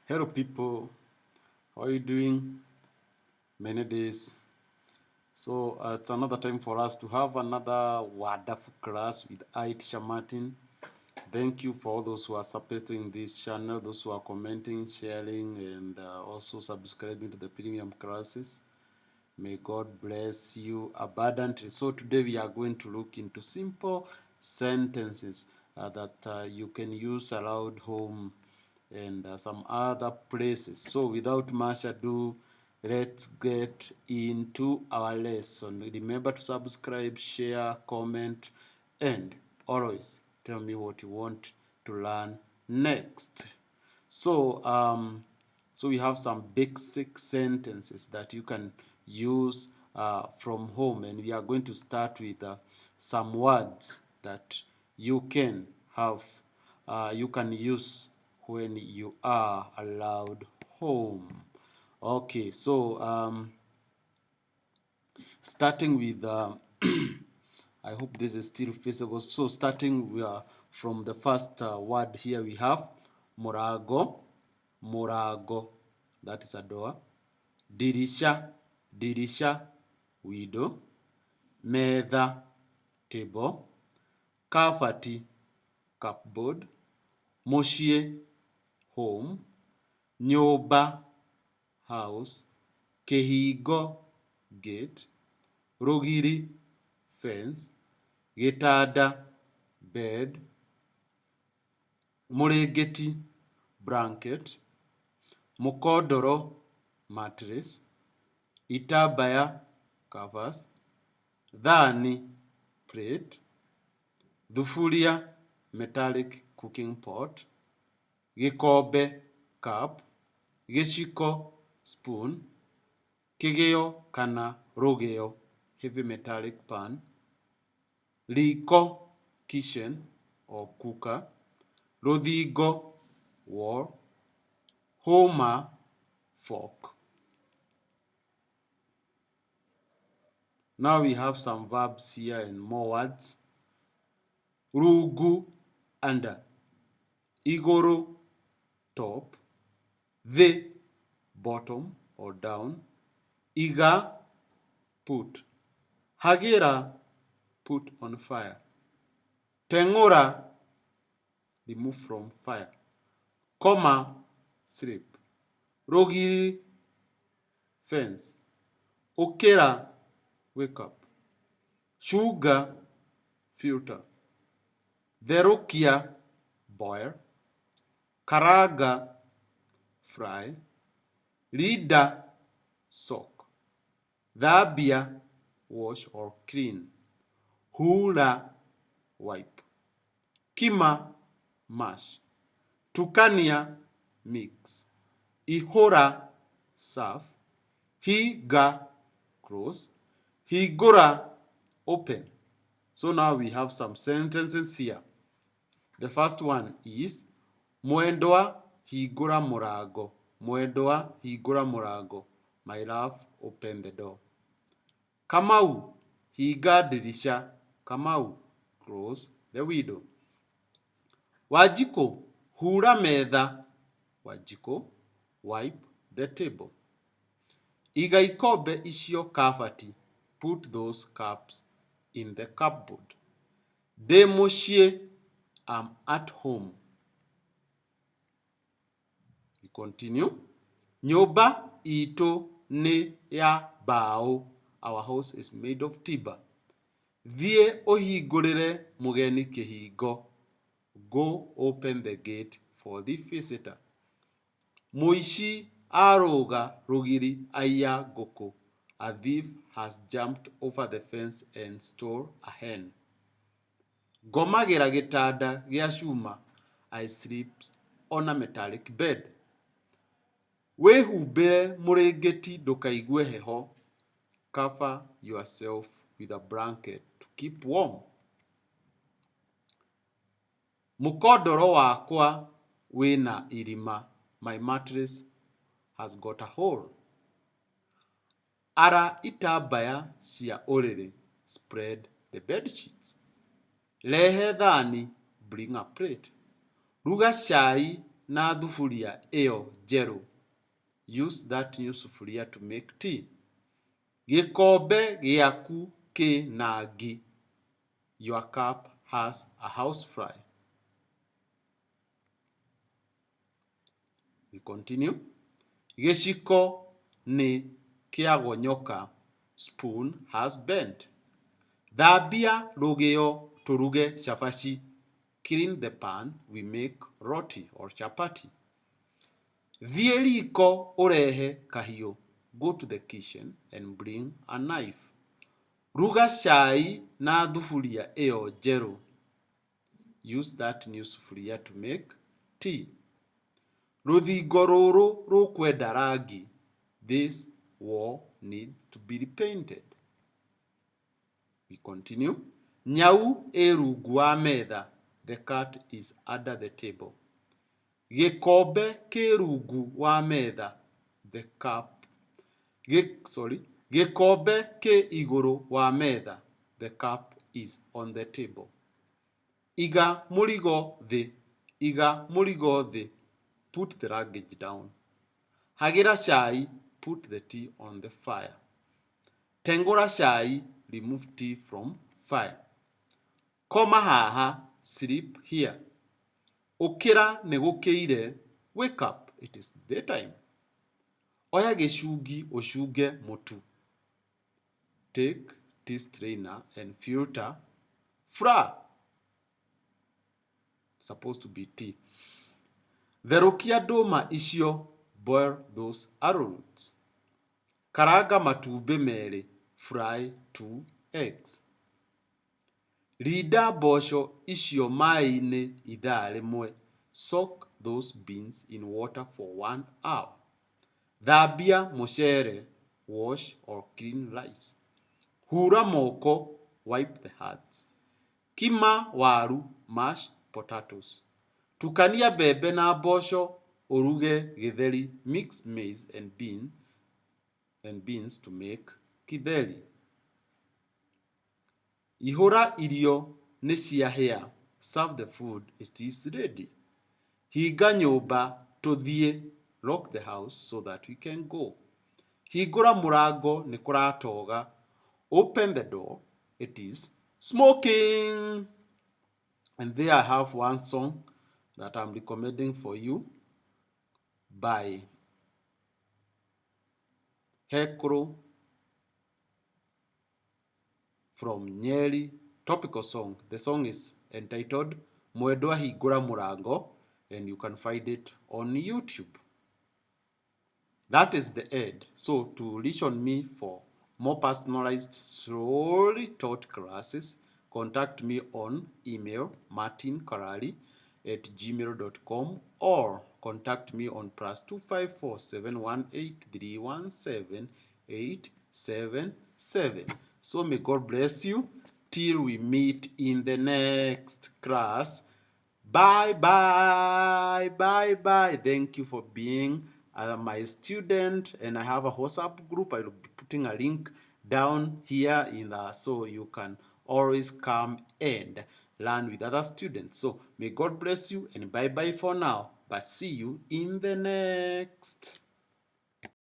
Hello people, how are you doing? Many days. So it's another time for us to have another wonderful class with Aisha Martin. Thank you for all those who are supporting this channel, those who are commenting, sharing, and also subscribing to the premium classes. May God bless you abundantly. So today we are going to look into simple sentences that you can use around home and some other places. So without much ado, let's get into our lesson. Remember to subscribe, share, comment, and always tell me what you want to learn next. So we have some basic sentences that you can use from home, and we are going to start with some words that you can have, you can use when you are allowed home. Okay, so starting with I hope this is still feasible. So starting from the first word here, we have morago. Morago, that is a door. Dirisha, dirisha, window. Meza, table. Kafati, cupboard. Moshie, home. Nyoba, house. Kehigo, gate. Rogiri, fence. Gitanda, bed. Muregeti, blanket. Mukodoro, mattress. Itabaya, covers. Dhani, plate. Dhufuria, metallic cooking pot. Gikobe, cup. Gishiko, spoon. Kigeo kana rogeo, heavy metallic pan. Riko, kitchen or cooker. Rodhigo, wall. Homa, fork. Now we have some verbs here and more words. Rugu, under. Igoro, top. The, bottom or down. Iga, put. Hagira, put on fire. Tengora, remove from fire. Koma, sleep. Rogiri, fence. Okera, wake up. Sugar, filter. Derokia, boil. Karaga, fry. Lida, soak. Dhabia, wash or clean. Hula, wipe. Kima, mash. Tukania, mix. Ihora, serve. Higa, close. Higura, open. So now we have some sentences here. The first one is Mwendwa higura murago. Mwendwa higura murago. My love, open the door. Kamau, higa dirisha. Kamau, close the window. Wajiko, hura metha. Wajiko, wipe the table. Iga ikobe icio kabati. Put those cups in the cupboard. De muciĩ, I'm at home. We continue. Nyũmba itũ nĩ ya mbaũ. Our house is made of timber. Thiĩ ũhingũrĩre mũgeni kĩhingo. Go open the gate for the visitor. Mũici arũga rũgiri aiya ngũkũ. A thief has jumped over the fence and stole a hen. Ngomagĩra gĩtanda gĩa cuma. I sleep on a metallic bed. Wĩhumbĩre mũrĩngĩti ndũkaigue heho. Cover yourself with a blanket to keep warm. Mũkondoro wakwa wĩna irima. My mattress has got a hole. Ara itambaya cia ũrĩrĩ. Spread the bed sheets. Rehe thani, bring a plate. Ruga cai na thufuria ĩyo njerũ. Use that new sufuria to make tea. Gĩkombe gĩaku kĩna ngi. Your cup has a housefly. We continue. Gĩciko nĩ kĩagonyoka. Spoon has bent. Thambia rũgĩo tũruge cabaci. Clean the pan, we make roti or chapati. Thiĩ riko ũrehe kahiũ. Go to the kitchen and bring a knife. Ruga cai na thufuria ĩyo njerũ. Use that new sufuria to make tea. Rũthingo rũrũ rũkwenda rangi. This wall needs to be repainted. We continue. Nyau ĩ rungu wa metha. The cat is under the table. Gĩkombe kĩ rungu wa metha. The cup. Gĩkombe kĩ igũrũ wa metha. The cup is on the table. Iga mũrigo thĩ. Iga mũrigo thĩ. Put the luggage down. Hagĩra cai. Put the tea on the fire. Tengũra cai. Remove tea from fire. Koma haha. Sleep here. Ũkĩra nĩ gũkĩire. Wake up. It is daytime. Oya gĩcungi ũcunge mũtu. Take tea strainer and filter flour. Supposed to be tea. Therũkia ndũma icio. Boil those arrowroots. Karanga matumbĩ merĩ. Fry 2 eggs. Rinda mboco icio maĩ-inĩ ithaa rĩmwe. Soak those beans in water for 1 hour. Thambia mũcere. Wash or clean rice. Hura moko. Wipe the hands. Kima waru. Mash potatoes. Tukania mbembe na mboco. Uruge githeri. Mix maize and beans to make githeri. Ihũra irio nĩ ciahĩa. Serve the food. It is ready. Hinga nyũmba tũthiĩ. Lock the house so that we can go. Hingũra mũrango nĩ kũratoga. Open the door. It is smoking. And there I have one song that I'm recommending for you by Hekro from Nyeri. Topical song. The song is entitled Mwendwa Hingũra Mũrango, and you can find it on YouTube. That is the end. So to reach on me for more personalized, slowly taught classes, contact me on email martinkarari@gmail.com or contact me on +254 718 317 877. So may God bless you till we meet in the next class. Bye bye. Bye bye. Thank you for being my student, and I have a WhatsApp group. I will be putting a link down here so you can always come and learn with other students. So may God bless you, and bye bye for now, but see you in the next.